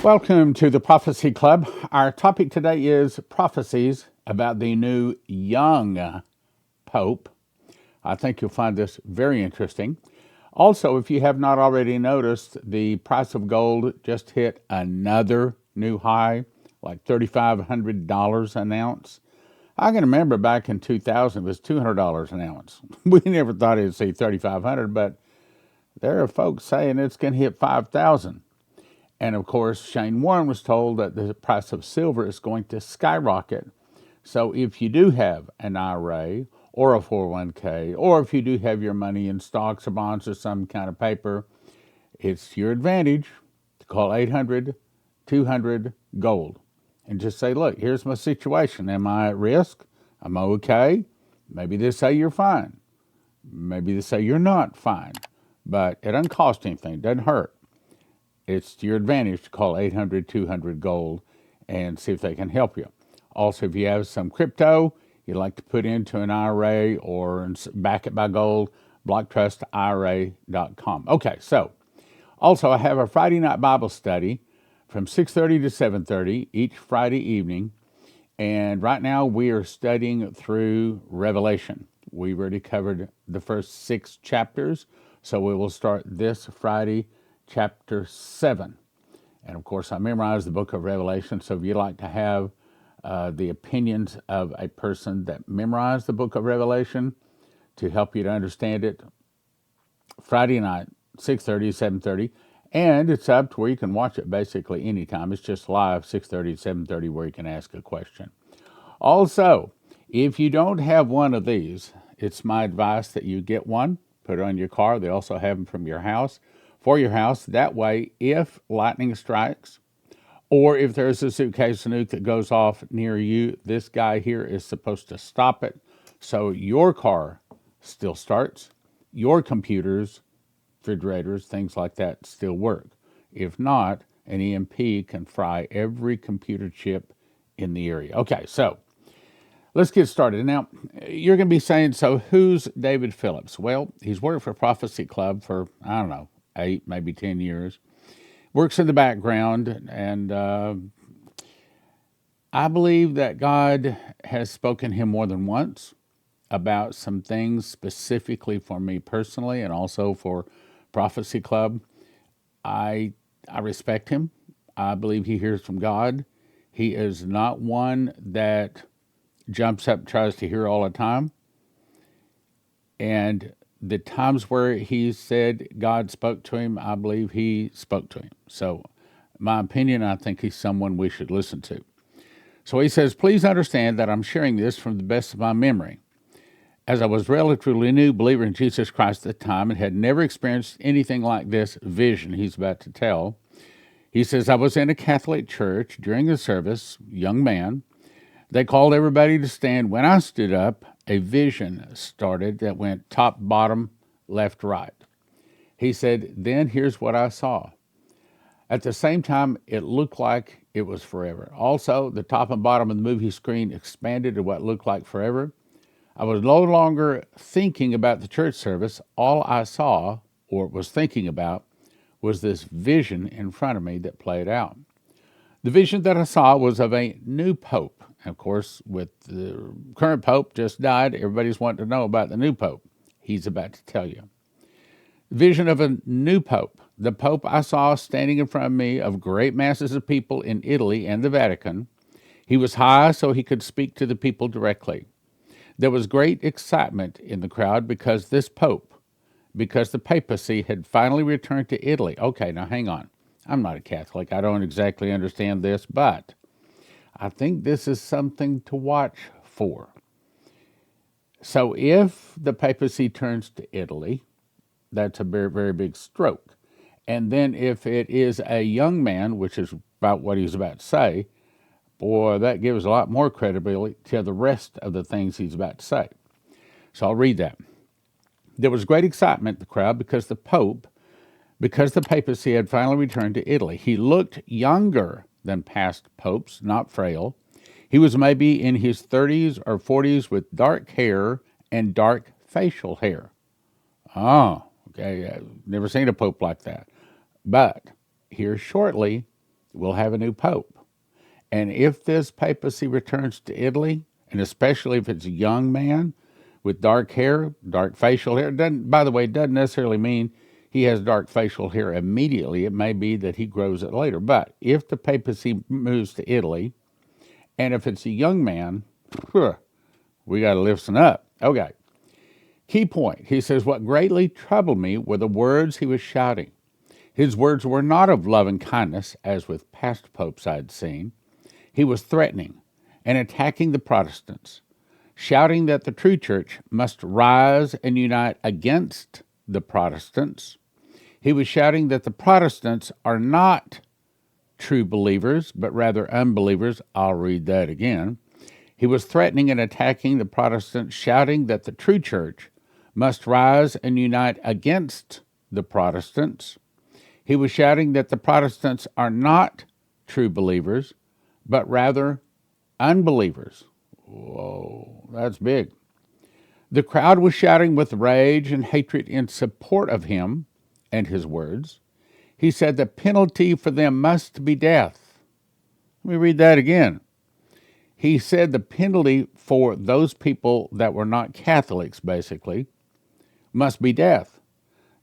Welcome to the Prophecy Club. Our topic today is prophecies about the new young Pope. I think you'll find this very interesting. Also, if you have not already noticed, the price of gold just hit another new high, like $3,500 an ounce. I can remember back in 2000, it was $200 an ounce. We never thought it'd see 3,500, but there are folks saying it's going to hit 5,000. And of course, Shane Warren was told that the price of silver is going to skyrocket. So if you do have an IRA or a 401k, or if you do have your money in stocks or bonds or some kind of paper, it's your advantage to call 800-200-GOLD and just say, look, here's my situation. Am I at risk? Am I okay? Maybe they say you're fine. Maybe they say you're not fine. But it doesn't cost anything. It doesn't hurt. It's to your advantage to call 800-200-GOLD and see if they can help you. Also, if you have some crypto you'd like to put into an IRA or back it by gold, blocktrustira.com. Okay, so also I have a Friday night Bible study from 6:30 to 7:30 each Friday evening. And right now we are studying through Revelation. We've already covered the first 6 chapters, so we will start this Friday, chapter 7. And of course, I memorized the book of Revelation, so if you'd like to have the opinions of a person that memorized the book of Revelation to help you to understand it, Friday night, 6:30 to 7:30. And it's up to where you can watch it basically anytime. It's just live, 6:30 to 7:30, where you can ask a question. Also, if you don't have one of these, it's my advice that you get one, put it on your car. They also have them from your house, for your house. That way, if lightning strikes, or if there's a suitcase nuke that goes off near you, this guy here is supposed to stop it so your car still starts, your computers, refrigerators, things like that still work. If not, an EMP can fry every computer chip in the area. Okay, so let's get started. Now, you're going to be saying, so who's David Phillips? Well, he's worked for Prophecy Club for, I don't know, 8, maybe 10 years. Works in the background, and I believe that God has spoken to him more than once about some things specifically for me personally and also for Prophecy Club. I respect him. I believe he hears from God. He is not one that jumps up and tries to hear all the time. And the times where he said God spoke to him, I believe he spoke to him. So, my opinion, I think he's someone we should listen to. So he says, please understand that I'm sharing this from the best of my memory. As I was relatively new believer in Jesus Christ at the time and had never experienced anything like this vision he's about to tell, he says, I was in a Catholic church during the service, young man. They called everybody to stand. When I stood up, a vision started that went top, bottom, left, right. He said, then here's what I saw. At the same time, it looked like it was forever. Also, the top and bottom of the movie screen expanded to what looked like forever. I was no longer thinking about the church service. All I saw, or was thinking about, was this vision in front of me that played out. The vision that I saw was of a new pope. Of course, with the current pope just died, everybody's wanting to know about the new pope. He's about to tell you. Vision of a new pope. The pope I saw standing in front of me of great masses of people in Italy and the Vatican. He was high so he could speak to the people directly. There was great excitement in the crowd because this pope, because the papacy had finally returned to Italy. Okay, now hang on. I'm not a Catholic. I don't exactly understand this, but I think this is something to watch for. So if the papacy turns to Italy, that's a very, very big stroke. And then if it is a young man, which is about what he's about to say, boy, that gives a lot more credibility to the rest of the things he's about to say. So I'll read that. There was great excitement in the crowd because the papacy had finally returned to Italy. He looked younger than past popes, not frail. He was maybe in his 30s or 40s with dark hair and dark facial hair. Oh, okay, I've never seen a pope like that. But here shortly we'll have a new pope. And if this papacy returns to Italy, and especially if it's a young man with dark hair, dark facial hair, by the way, it doesn't necessarily mean he has dark facial hair immediately. It may be that he grows it later. But if the papacy moves to Italy, and if it's a young man, we got to listen up. Okay. Key point. He says, what greatly troubled me were the words he was shouting. His words were not of love and kindness, as with past popes I'd seen. He was threatening and attacking the Protestants, shouting that the true church must rise and unite against the Protestants. He was shouting that the Protestants are not true believers, but rather unbelievers. I'll read that again. He was threatening and attacking the Protestants, shouting that the true church must rise and unite against the Protestants. He was shouting that the Protestants are not true believers, but rather unbelievers. Whoa, that's big. The crowd was shouting with rage and hatred in support of him and his words. He said the penalty for them must be death. Let me read that again. He said the penalty for those people that were not Catholics, basically, must be death.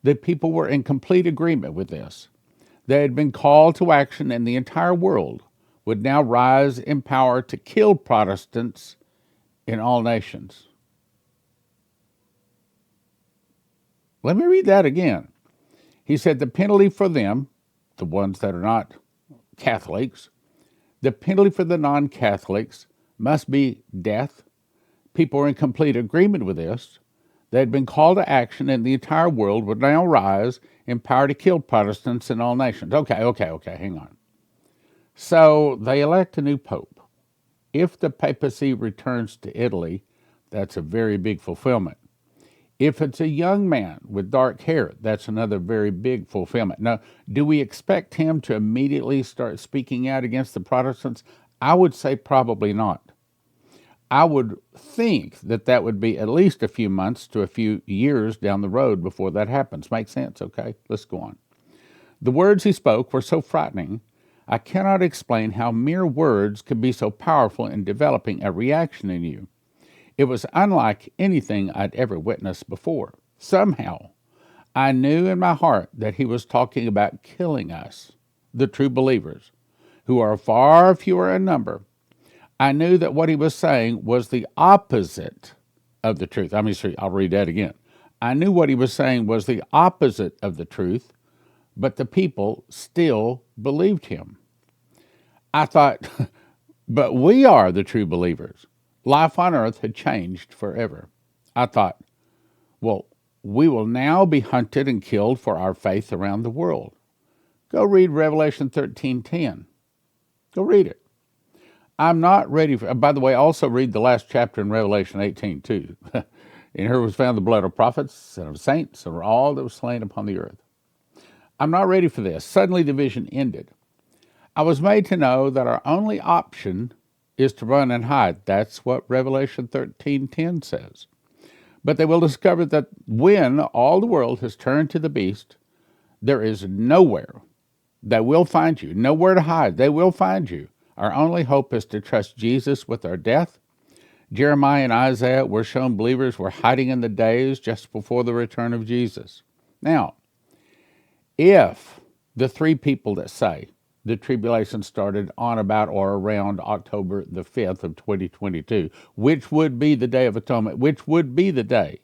The people were in complete agreement with this. They had been called to action, and the entire world would now rise in power to kill Protestants in all nations. Let me read that again. He said the penalty for them, the ones that are not Catholics, the penalty for the non-Catholics must be death. People are in complete agreement with this. They had been called to action, and the entire world would now rise in power to kill Protestants in all nations. Okay, hang on. So they elect a new pope. If the papacy returns to Italy, that's a very big fulfillment. If it's a young man with dark hair, that's another very big fulfillment. Now, do we expect him to immediately start speaking out against the Protestants? I would say probably not. I would think that that would be at least a few months to a few years down the road before that happens. Make sense? Okay, let's go on. The words he spoke were so frightening, I cannot explain how mere words could be so powerful in developing a reaction in you. It was unlike anything I'd ever witnessed before. Somehow, I knew in my heart that he was talking about killing us, the true believers, who are far fewer in number. I knew that what he was saying was the opposite of the truth. I'll read that again. I knew what he was saying was the opposite of the truth, but the people still believed him. I thought, but we are the true believers. Life on earth had changed forever. I thought, well, we will now be hunted and killed for our faith around the world. Go read Revelation 13:10. Go read it. I'm not ready for, by the way, also read the last chapter in Revelation 18 too. In her was found the blood of prophets and of saints and of all that was slain upon the earth. I'm not ready for this. Suddenly the vision ended. I was made to know that our only option is to run and hide. That's what Revelation 13:10 says. But they will discover that when all the world has turned to the beast, there is nowhere that will find you, nowhere to hide. They will find you. Our only hope is to trust Jesus with our death. Jeremiah and Isaiah were shown believers were hiding in the days just before the return of Jesus. Now, if the three people that say the tribulation started on about or around October the 5th of 2022, which would be the Day of Atonement, which would be the day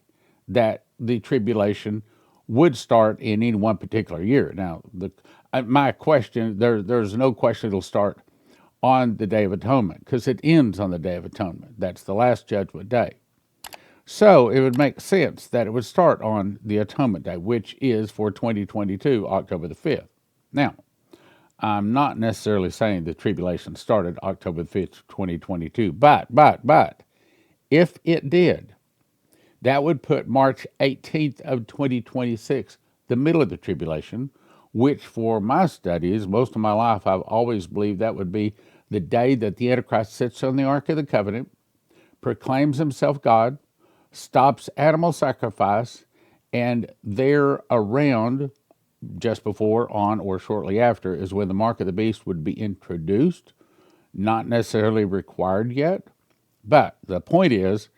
that the tribulation would start in any one particular year. Now, my question, there's no question it'll start on the Day of Atonement, because it ends on the Day of Atonement. That's the last judgment day. So it would make sense that it would start on the Atonement Day, which is for 2022, October the 5th. Now, I'm not necessarily saying the tribulation started October the 5th, 2022, but, if it did, that would put March 18th of 2026, the middle of the tribulation, which for my studies, most of my life, I've always believed that would be the day that the Antichrist sits on the Ark of the Covenant, proclaims himself God, stops animal sacrifice, and there around just before, on, or shortly after is when the mark of the beast would be introduced, not necessarily required yet. But the point is,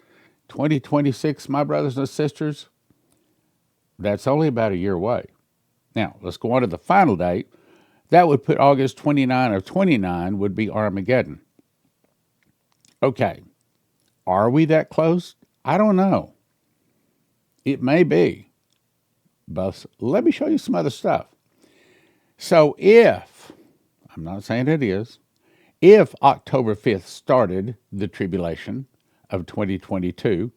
2026, my brothers and sisters, that's only about a year away. Now, let's go on to the final date. That would put August 29 of 29 would be Armageddon. Okay, are we that close? I don't know. It may be. But let me show you some other stuff. So if, I'm not saying it is, if October 5th started the tribulation of 2022,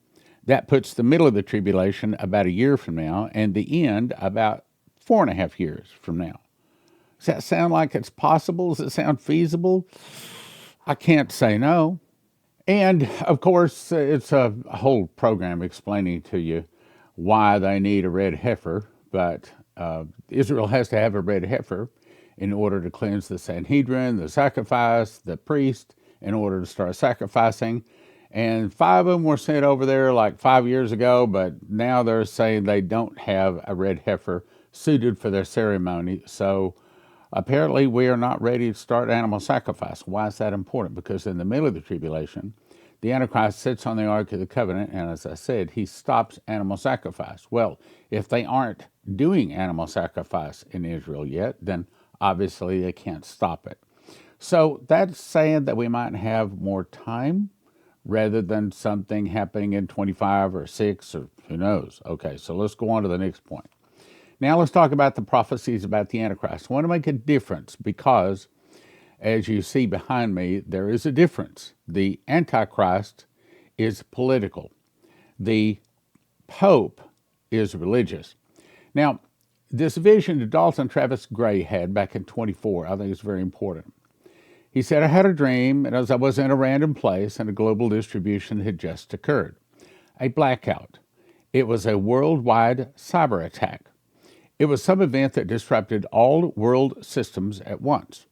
that puts the middle of the tribulation about a year from now and the end about 4.5 years from now. Does that sound like it's possible? Does it sound feasible? I can't say no. And of course, it's a whole program explaining to you why they need a red heifer, but Israel has to have a red heifer in order to cleanse the Sanhedrin, the sacrifice, the priest, in order to start sacrificing. And 5 of them were sent over there like 5 years ago, but now they're saying they don't have a red heifer suited for their ceremony. So apparently we are not ready to start animal sacrifice. Why is that important? Because in the middle of the tribulation, the Antichrist sits on the Ark of the Covenant, and as I said, he stops animal sacrifice. Well, if they aren't doing animal sacrifice in Israel yet, then obviously they can't stop it. So that's saying that we might have more time rather than something happening in 25 or 6 or who knows. Okay, so let's go on to the next point. Now let's talk about the prophecies about the Antichrist. I want to make a difference because, as you see behind me, there is a difference. The Antichrist is political. The Pope is religious. Now, this vision that Dalton Travis Gray had back in 24, I think is very important. He said, I had a dream, and as I was in a random place, and a global distribution had just occurred. A blackout. It was a worldwide cyber attack. It was some event that disrupted all world systems at once.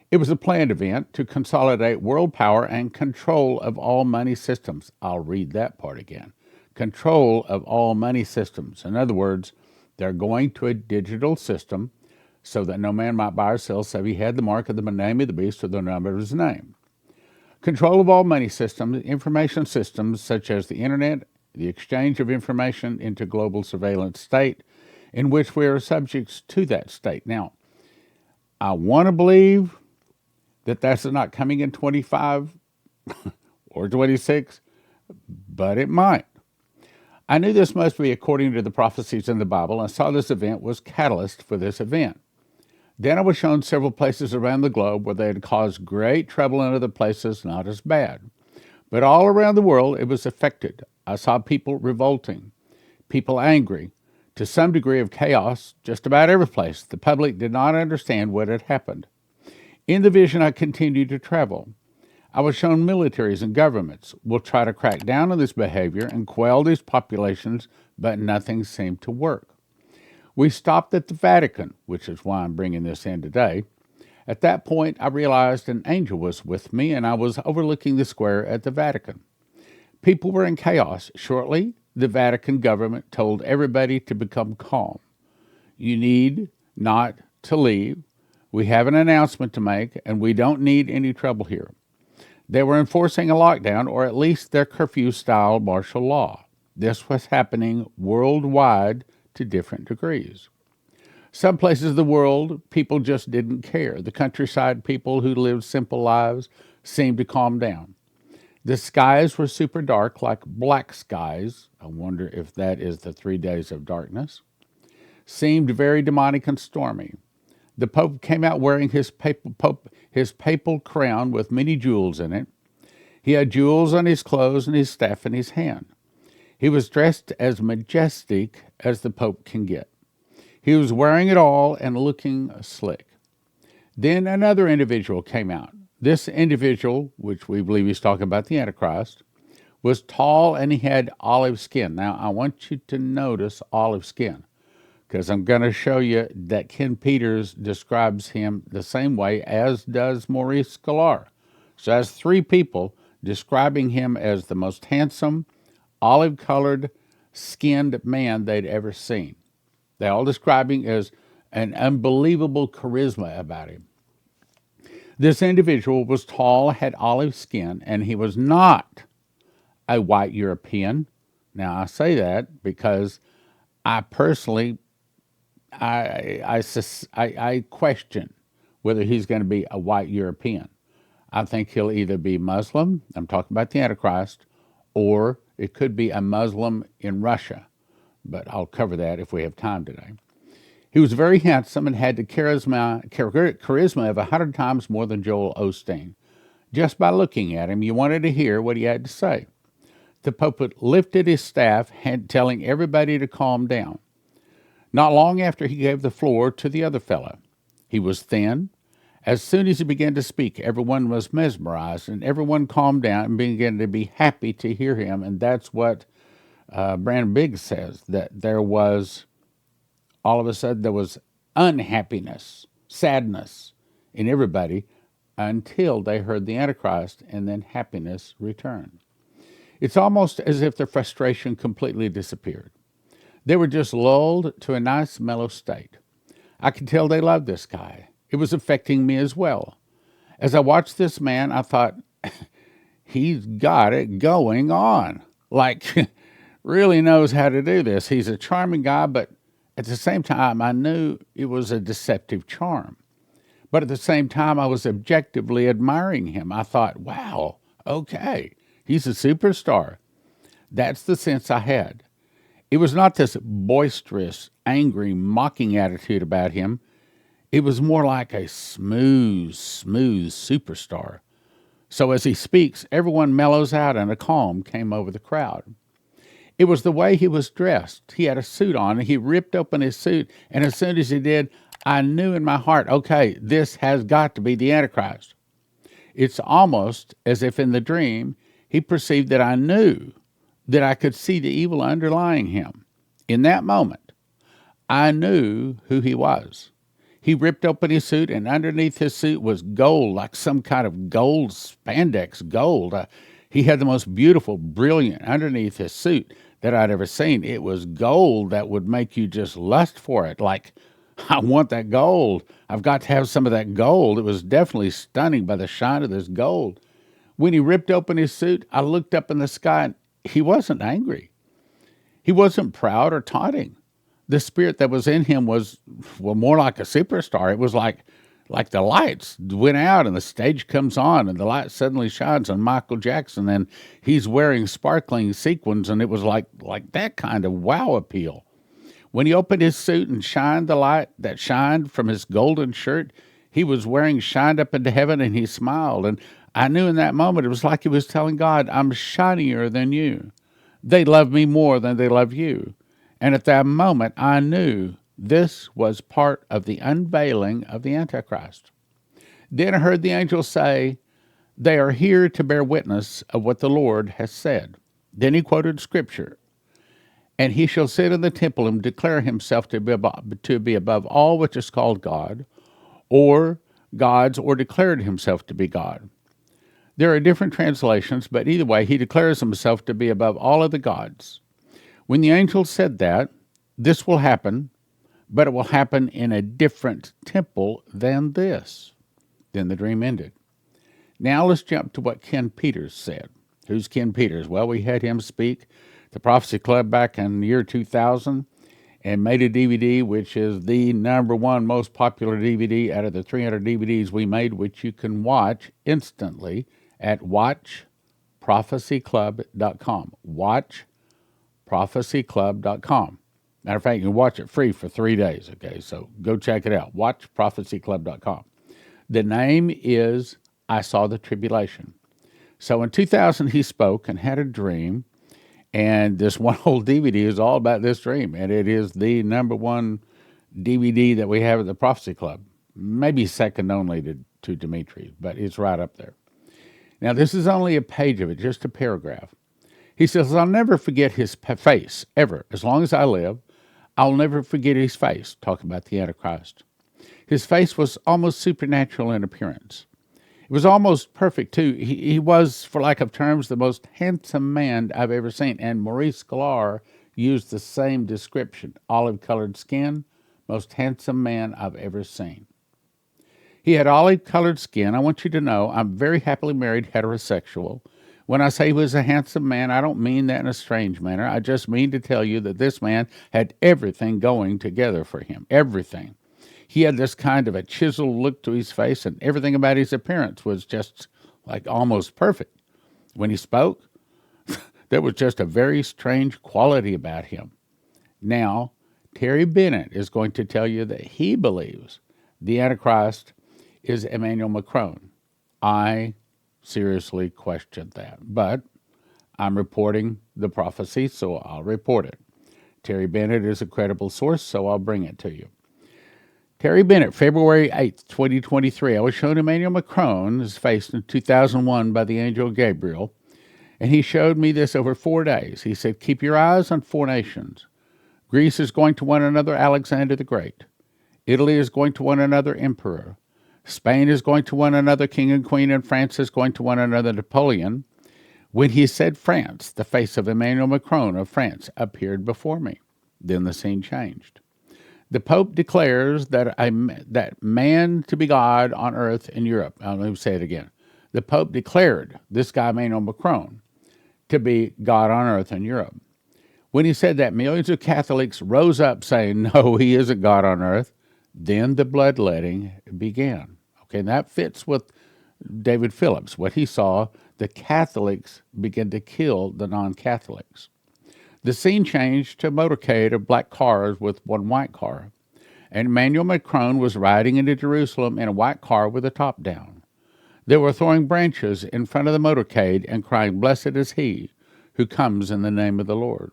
It was a planned event to consolidate world power and control of all money systems. I'll read that part again. Control of all money systems. In other words, they're going to a digital system so that no man might buy or sell save he had the mark of the name of the beast or the number of his name. Control of all money systems, information systems such as the internet, the exchange of information into global surveillance state in which we are subjects to that state. Now, I want to believe that that's not coming in 25 or 26, but it might. I knew this must be according to the prophecies in the Bible. I saw this event was catalyst for this event. Then I was shown several places around the globe where they had caused great trouble in other places not as bad. But all around the world it was affected. I saw people revolting, people angry, to some degree of chaos just about every place. The public did not understand what had happened. In the vision I continued to travel. I was shown militaries and governments will try to crack down on this behavior and quell these populations, but nothing seemed to work. We stopped at the Vatican, which is why I'm bringing this in today. At that point, I realized an angel was with me, and I was overlooking the square at the Vatican. People were in chaos. Shortly, the Vatican government told everybody to become calm. You need not to leave. We have an announcement to make, and we don't need any trouble here. They were enforcing a lockdown, or at least their curfew-style martial law. This was happening worldwide to different degrees. Some places of the world, people just didn't care. The countryside people who lived simple lives seemed to calm down. The skies were super dark, like black skies. I wonder if that is the 3 days of darkness. Seemed very demonic and stormy. The Pope came out wearing his papal crown with many jewels in it. He had jewels on his clothes and his staff in his hand. He was dressed as majestic as the Pope can get. He was wearing it all and looking slick. Then another individual came out. This individual, which we believe he's talking about the Antichrist, was tall and he had olive skin. Now, I want you to notice olive skin, because I'm going to show you that Ken Peters describes him the same way as does Maurice Sklar. So that's 3 people describing him as the most handsome, olive-colored, skinned man they'd ever seen. They all describe him as an unbelievable charisma about him. This individual was tall, had olive skin, and he was not a white European. Now, I say that because I personally, I question whether he's going to be a white European. I think he'll either be Muslim, I'm talking about the Antichrist, or it could be a Muslim in Russia. But I'll cover that if we have time today. He was very handsome and had the charisma of 100 times more than Joel Osteen. Just by looking at him, you wanted to hear what he had to say. The Pope lifted his staff, telling everybody to calm down. Not long after, he gave the floor to the other fellow. He was thin. As soon as he began to speak, everyone was mesmerized, and everyone calmed down and began to be happy to hear him. And that's what Brandon Biggs says, that there was, all of a sudden, there was unhappiness, sadness in everybody until they heard the Antichrist, and then happiness returned. It's almost as if the frustration completely disappeared. They were just lulled to a nice, mellow state. I could tell they loved this guy. It was affecting me as well. As I watched this man, I thought, he's got it going on. Like, really knows how to do this. He's a charming guy, but at the same time, I knew it was a deceptive charm. But at the same time, I was objectively admiring him. I thought, wow, okay, he's a superstar. That's the sense I had. It was not this boisterous, angry, mocking attitude about him. It was more like a smooth superstar. So as he speaks, everyone mellows out and a calm came over the crowd. It was the way he was dressed. He had a suit on, and he ripped open his suit, and as soon as he did, I knew in my heart, okay, this has got to be the Antichrist. It's almost as if in the dream, he perceived that I knew, that I could see the evil underlying him. In that moment, I knew who he was. He ripped open his suit, and underneath his suit was gold, like some kind of gold, spandex gold. He had the most beautiful, brilliant underneath his suit that I'd ever seen. It was gold that would make you just lust for it. Like, I want that gold. I've got to have some of that gold. It was definitely stunning by the shine of this gold. When he ripped open his suit, I looked up in the sky, and he wasn't angry. He wasn't proud or taunting. The spirit that was in him was, well, more like a superstar. It was like the lights went out and the stage comes on and the light suddenly shines on Michael Jackson and he's wearing sparkling sequins, and it was like that kind of wow appeal. When he opened his suit and shined the light that shined from his golden shirt, he was wearing shined up into heaven, and he smiled. And I knew in that moment it was like he was telling God, I'm shinier than you. They love me more than they love you. And at that moment, I knew this was part of the unveiling of the Antichrist. Then I heard the angel say, they are here to bear witness of what the Lord has said. Then he quoted scripture. And he shall sit in the temple and declare himself to be above all which is called God, or gods, or declared himself to be God. There are different translations, but either way, he declares himself to be above all of the gods. When the angel said that, this will happen, but it will happen in a different temple than this. Then the dream ended. Now let's jump to what Ken Peters said. Who's Ken Peters? Well, we had him speak the Prophecy Club back in the year 2000 and made a DVD, which is the number one most popular DVD out of the 300 DVDs we made, which you can watch instantly at watchprophecyclub.com. Watchprophecyclub.com. Matter of fact, you can watch it free for 3 days, okay? So go check it out, watchprophecyclub.com. The name is I Saw the Tribulation. So in 2000, he spoke and had a dream, and this one whole DVD is all about this dream, and it is the number one DVD that we have at the Prophecy Club, maybe second only to Dimitri, but it's right up there. Now, this is only a page of it, just a paragraph. He says, I'll never forget his face, ever. As long as I live, I'll never forget his face, talking about the Antichrist. His face was almost supernatural in appearance. It was almost perfect, too. He was, for lack of terms, the most handsome man I've ever seen. And Maurice Sklar used the same description. Olive-colored skin, most handsome man I've ever seen. He had olive-colored skin. I want you to know I'm very happily married, heterosexual. When I say he was a handsome man, I don't mean that in a strange manner. I just mean to tell you that this man had everything going together for him. Everything. He had this kind of a chiseled look to his face, and everything about his appearance was just like almost perfect. When he spoke, there was just a very strange quality about him. Now, Terry Bennett is going to tell you that he believes the Antichrist is Emmanuel Macron. I seriously questioned that, but I'm reporting the prophecy, so I'll report it. Terry Bennett is a credible source, so I'll bring it to you. Terry Bennett, February 8th, 2023. I was shown Emmanuel Macron's face in 2001 by the angel Gabriel, and he showed me this over 4 days. He said, keep your eyes on 4 nations. Greece is going to one another Alexander the Great. Italy is going to one another emperor. Spain is going to one another king and queen, and France is going to one another Napoleon. When he said France, the face of Emmanuel Macron of France appeared before me. Then the scene changed. The Pope declares that man to be God on earth in Europe. Let me say it again. The Pope declared this guy, Emmanuel Macron, to be God on earth in Europe. When he said that, millions of Catholics rose up saying, no, he isn't God on earth. Then the bloodletting began. Okay, and that fits with David Phillips. What he saw, the Catholics began to kill the non-Catholics. The scene changed to a motorcade of black cars with one white car. And Emmanuel Macron was riding into Jerusalem in a white car with the top down. They were throwing branches in front of the motorcade and crying, blessed is he who comes in the name of the Lord.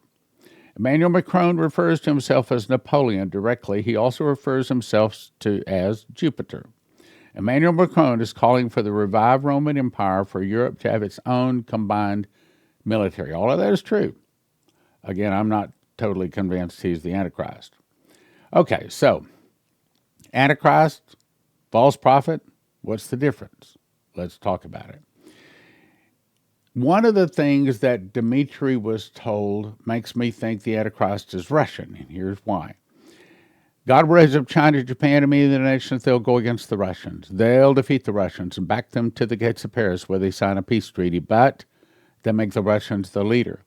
Emmanuel Macron refers to himself as Napoleon directly. He also refers himself to as Jupiter. Emmanuel Macron is calling for the revived Roman Empire, for Europe to have its own combined military. All of that is true. Again, I'm not totally convinced he's the Antichrist. Okay, so Antichrist, false prophet, what's the difference? Let's talk about it. One of the things that Dmitry was told makes me think the Antichrist is Russian, and here's why. God will raise up China, Japan, and many of the nations. They'll go against the Russians. They'll defeat the Russians and back them to the gates of Paris where they sign a peace treaty, but they make the Russians the leader.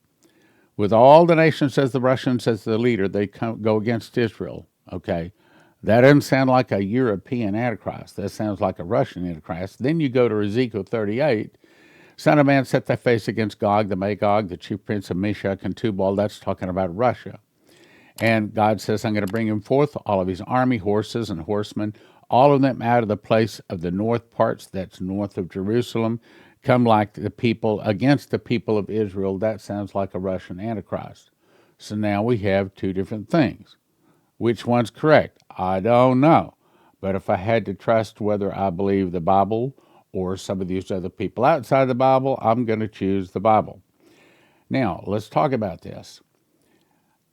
With all the nations as the Russians as the leader, they go against Israel. Okay, that doesn't sound like a European Antichrist. That sounds like a Russian Antichrist. Then you go to Ezekiel 38. Son of man, set thy face against Gog, the Magog, the chief prince of Meshach and Tubal. That's talking about Russia. And God says, I'm going to bring him forth, all of his army, horses and horsemen, all of them out of the place of the north parts, that's north of Jerusalem, come like the people against the people of Israel. That sounds like a Russian Antichrist. So now we have two different things. Which one's correct? I don't know. But if I had to trust whether I believe the Bible or some of these other people outside the Bible, I'm going to choose the Bible. Now, let's talk about this.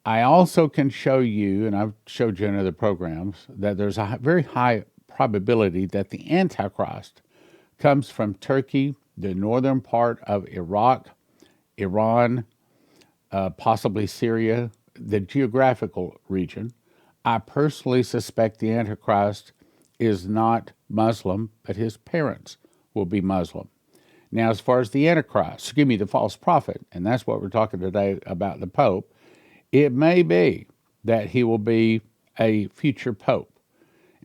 I also can show you, and I've showed you in other programs, that there's a very high probability that the Antichrist comes from Turkey, the northern part of Iraq, Iran, possibly Syria, the geographical region. I personally suspect the Antichrist is not Muslim, but his parents will be Muslim. Now, as far as the Antichrist, the false prophet, and that's what we're talking today about the Pope, it may be that he will be a future Pope.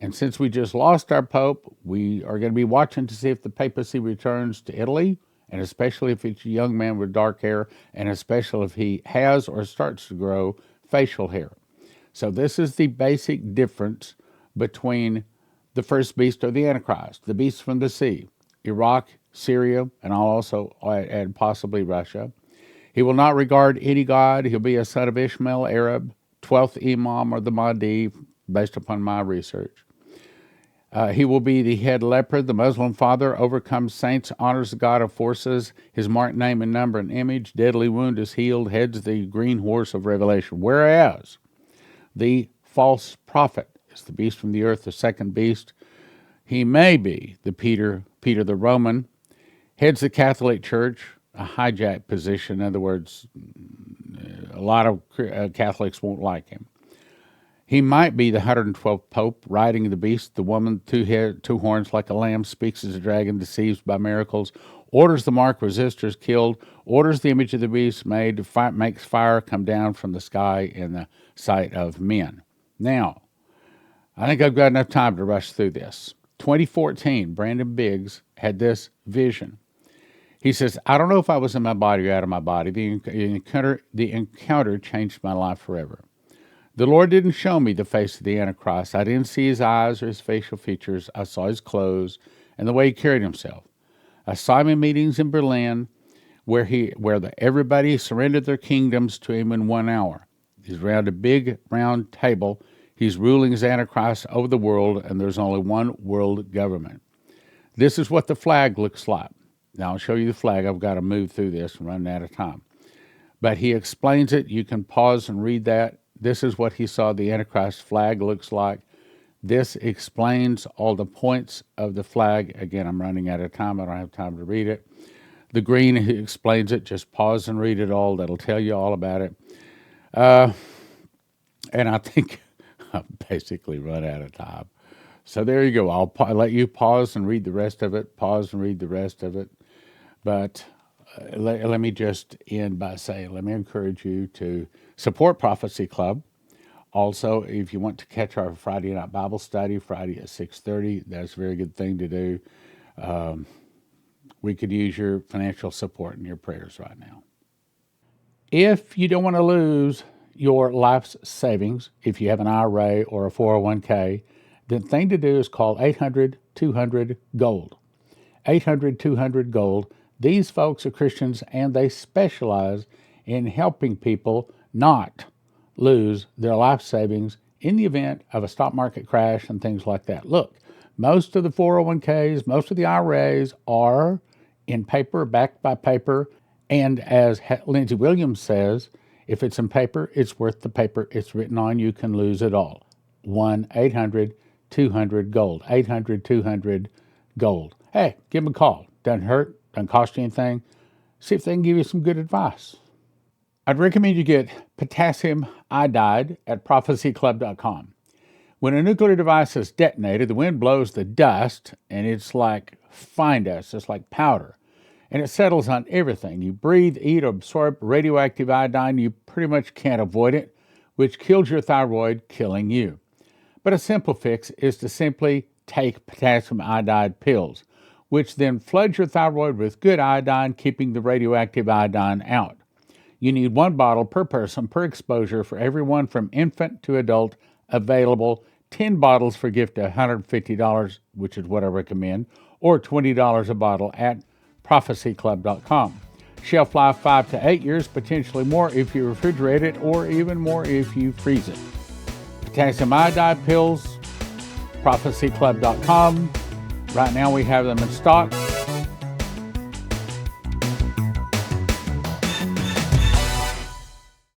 And since we just lost our Pope, we are going to be watching to see if the papacy returns to Italy, and especially if it's a young man with dark hair, and especially if he has or starts to grow facial hair. So this is the basic difference between the first beast or the Antichrist, the beast from the sea, Iraq, Syria, and I'll also add possibly Russia. He will not regard any god. He'll be a son of Ishmael, Arab, 12th Imam or the Mahdi, based upon my research. He will be the head leopard. The Muslim father overcomes saints, honors the God of forces. His marked name and number and image. Deadly wound is healed. Heads the green horse of Revelation. Whereas the false prophet is the beast from the earth, the second beast. He may be the Peter the Roman. Heads the Catholic Church, a hijacked position. In other words, a lot of Catholics won't like him. He might be the 112th Pope, riding the beast, the woman, two horns like a lamb, speaks as a dragon, deceives by miracles, orders the mark, resistors killed, orders the image of the beast made, makes fire come down from the sky in the sight of men. Now, I think I've got enough time to rush through this. 2014, Brandon Biggs had this vision. He says, I don't know if I was in my body or out of my body. The encounter changed my life forever. The Lord didn't show me the face of the Antichrist. I didn't see his eyes or his facial features. I saw his clothes and the way he carried himself. I saw him in meetings in Berlin where everybody surrendered their kingdoms to him in 1 hour. He's around a big round table. He's ruling as Antichrist over the world, and there's only one world government. This is what the flag looks like. Now, I'll show you the flag. I've got to move through this and run out of time. But he explains it. You can pause and read that. This is what he saw the Antichrist flag looks like. This explains all the points of the flag. Again, I'm running out of time. I don't have time to read it. The green, he explains it. Just pause and read it all. That'll tell you all about it. And I think I've basically run out of time. So there you go. I'll let you pause and read the rest of it. Pause and read the rest of it. But let me just end by saying, let me encourage you to support Prophecy Club. Also, if you want to catch our Friday night Bible study, Friday at 6:30, that's a very good thing to do. We could use your financial support and your prayers right now. If you don't want to lose your life's savings, if you have an IRA or a 401k, the thing to do is call 800-200-GOLD. 800-200-GOLD. These folks are Christians, and they specialize in helping people not lose their life savings in the event of a stock market crash and things like that. Look, most of the 401ks, most of the IRAs are in paper, backed by paper, and as Lindsey Williams says, if it's in paper, it's worth the paper it's written on. You can lose it all. 1-800-200-GOLD. 800-200-GOLD. Hey, give them a call. Doesn't hurt. Doesn't cost you anything. See if they can give you some good advice. I'd recommend you get Potassium Iodide at prophecyclub.com. When a nuclear device is detonated, the wind blows the dust, and it's like fine dust. It's like powder. And it settles on everything. You breathe, eat, or absorb radioactive iodine. You pretty much can't avoid it, which kills your thyroid, killing you. But a simple fix is to simply take potassium iodide pills, which then floods your thyroid with good iodine, keeping the radioactive iodine out. You need 1 bottle per person per exposure for everyone from infant to adult, available. 10 bottles for a gift of $150, which is what I recommend, or $20 a bottle at prophecyclub.com. Shelf life 5 to 8 years, potentially more if you refrigerate it, or even more if you freeze it. Potassium iodide pills, prophecyclub.com. Right now we have them in stock.